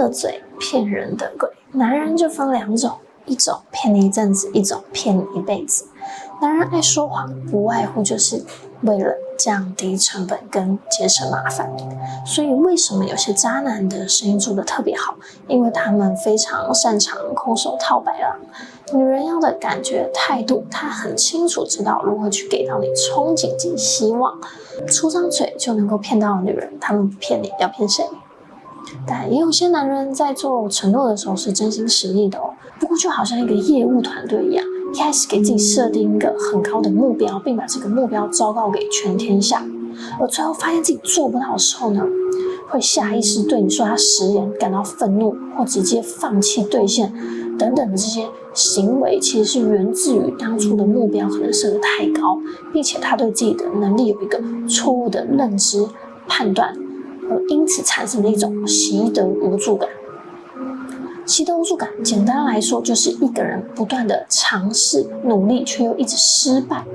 个嘴骗人的鬼。男人就分两种，一种骗你一阵子，一种骗你一辈子。男人爱说谎，不外乎就是为了降低成本跟节省麻烦。所以为什么有些渣男的生意做得特别好？因为他们非常擅长空手套白狼。女人要的感觉态度，他很清楚知道如何去给到你憧憬及希望。出张嘴就能够骗到女人，他们不骗你，要骗谁？但也有些男人在做承诺的时候是真心实意的哦。不过就好像一个业务团队一样，一开始给自己设定一个很高的目标，并把这个目标昭告给全天下，而最后发现自己做不到的时候呢，会下意识对你说他食言感到愤怒，或直接放弃兑现等等的这些行为，其实是源自于当初的目标可能设得太高，并且他对自己的能力有一个错误的认知判断，而因此产生的一种习得无助感。习得无助感简单来说就是一个人不断的尝试努力却又一直失败，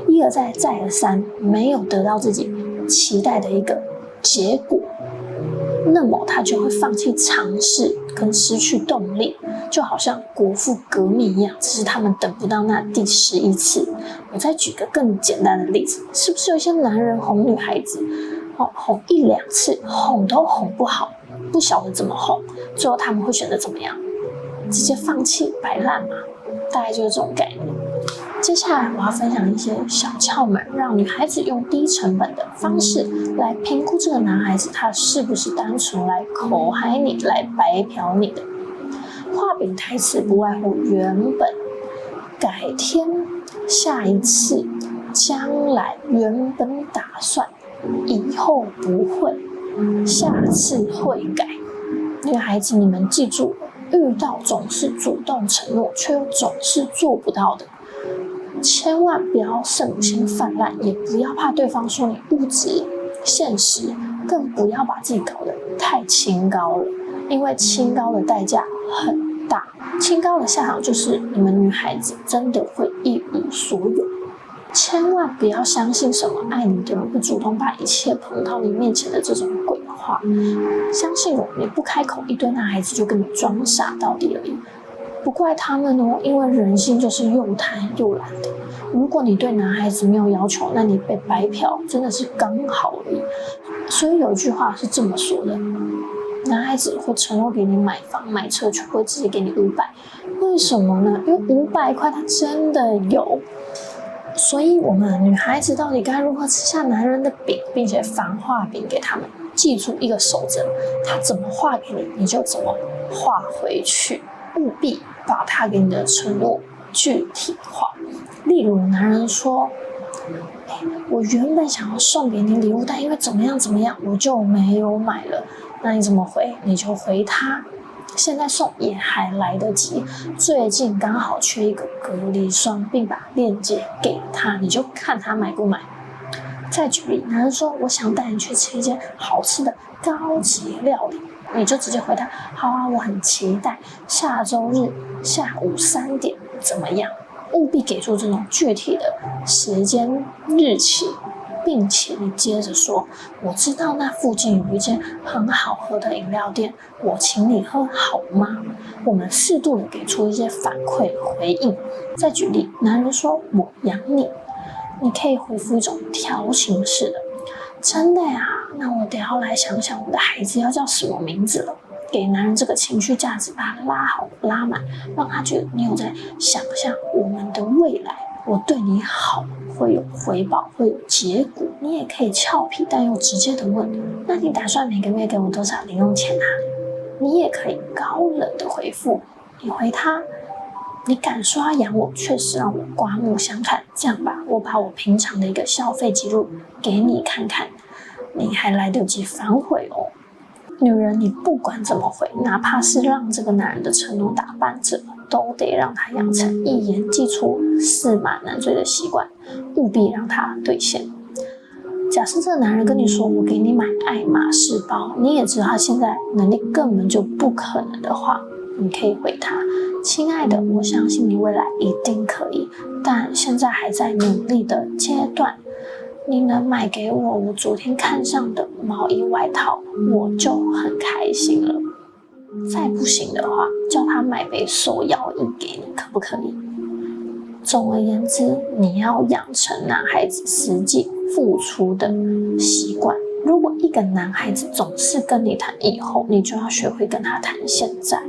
一而再再而三没有得到自己期待的一个结果，那么他就会放弃尝试跟失去动力，就好像国父革命一样，只是他们等不到那第11次。我再举个更简单的例子，是不是有一些男人哄女孩子哄1、2次，哄都哄不好，不晓得怎么哄，最后他们会选择怎么样？直接放弃摆烂嘛，大概就是这种概念。接下来我要分享一些小窍门，让女孩子用低成本的方式来评估这个男孩子他是不是单纯来口嗨你，来白嫖你的。画饼台词不外乎原本、改天、下一次、将来、原本打算、以后不会、下次会改。女孩子你们记住，遇到总是主动承诺却又总是做不到的，千万不要圣母心泛滥，也不要怕对方说你物质现实，更不要把自己搞得太清高了，因为清高的代价很大，清高的下场就是你们女孩子真的会一无所有。千万不要相信什么爱你的人会主动把一切捧到你面前的这种鬼话，相信我，你不开口，一堆男孩子就跟你装傻到底而已。不怪他们哦，因为人性就是又贪又懒的。如果你对男孩子没有要求，那你被白嫖真的是刚好而已。所以有一句话是这么说的，男孩子会承诺给你买房买车，却不会直接给你500，为什么呢？因为500块他真的有。所以我们女孩子到底该如何吃下男人的饼，并且反画饼给他们？记住一个守则，他怎么画给你，你就怎么画回去，务必把他给你的承诺具体化。例如男人说，我原本想要送给你礼物，但因为怎么样怎么样，我就没有买了。那你怎么回？你就回他，现在送也还来得及，最近刚好缺一个隔离霜，并把链接给他，你就看他买不买。再举例，男人说我想带你去吃一间好吃的高级料理，你就直接回他，好啊，我很期待，下周日下午3点怎么样？务必给出这种具体的时间日期，并且你接着说，我知道那附近有一间很好喝的饮料店，我请你喝好吗？我们适度的给出一些反馈回应。再举例，男人说我养你，你可以回复一种调情式的，真的呀？那我得要来想想我的孩子要叫什么名字了。给男人这个情绪价值，把它拉好拉满，让他觉得你有在想象我们的未来，我对你好会有回报，会有结果。你也可以俏皮但又直接的问，那你打算每个月给我多少零用钱啊？你也可以高冷的回复，你回他，你敢说要养我，确实让我刮目相看。这样吧，我把我平常的一个消费记录给你看看，你还来得及反悔哦。女人，你不管怎么回，哪怕是让这个男人的承诺打半折，都得让他养成一言既出驷马难追的习惯，务必让他兑现。假设这个男人跟你说，我给你买爱马仕包，你也知道他现在能力根本就不可能的话，你可以回他，亲爱的，我相信你未来一定可以，但现在还在努力的阶段。你能买给我我昨天看上的毛衣外套，我就很开心了。再不行的话，叫他买杯手摇饮给你，可不可以？总而言之，你要养成男孩子实际付出的习惯。如果一个男孩子总是跟你谈以后，你就要学会跟他谈现在，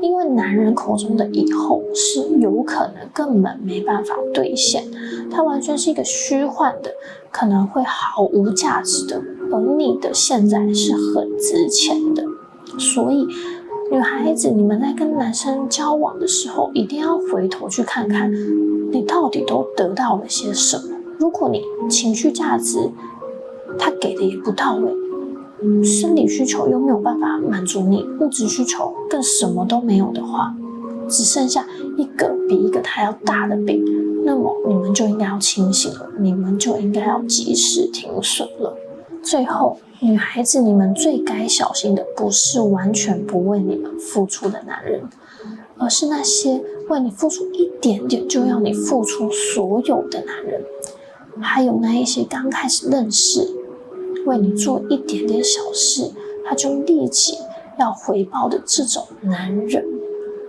因为男人口中的以后是有可能根本没办法兑现，它完全是一个虚幻的，可能会毫无价值的，而你的现在是很值钱的。所以女孩子，你们在跟男生交往的时候，一定要回头去看看你到底都得到了些什么。如果你情绪价值他给的也不到位，生理需求又没有办法满足你，物质需求更什么都没有的话，只剩下一个比一个还要大的饼，那么你们就应该要清醒了，你们就应该要及时停损了。最后，女孩子，你们最该小心的不是完全不为你们付出的男人，而是那些为你付出一点点就要你付出所有的男人，还有那一些刚开始认识为你做一点点小事他就立即要回报的这种男人。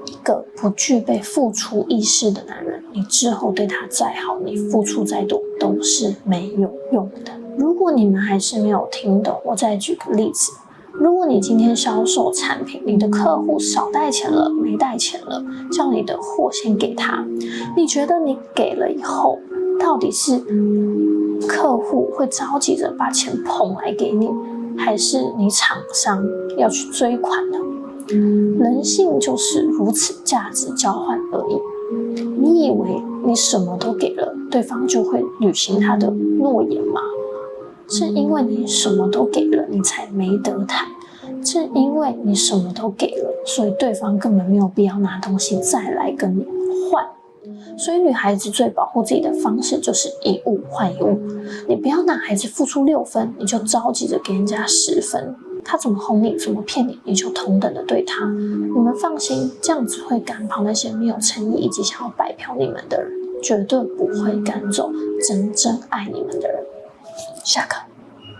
一个不具备付出意识的男人，你之后对他再好，你付出再多都是没有用的。如果你们还是没有听懂，我再举个例子。如果你今天销售产品，你的客户少带钱了，没带钱了，叫你的货先给他，你觉得你给了以后，到底是客户会着急着把钱捧来给你，还是你厂商要去追款呢？人性就是如此价值交换而已。你以为你什么都给了，对方就会履行他的诺言吗？正因为你什么都给了，你才没得谈。正因为你什么都给了，所以对方根本没有必要拿东西再来跟你换。所以女孩子最保护自己的方式就是一物换一物。你不要男孩子付出6分，你就着急着给人家10分。他怎么哄你，怎么骗你，你就同等的对他。你们放心，这样子会赶跑那些没有诚意以及想要白嫖你们的人，绝对不会赶走真正爱你们的人。下课。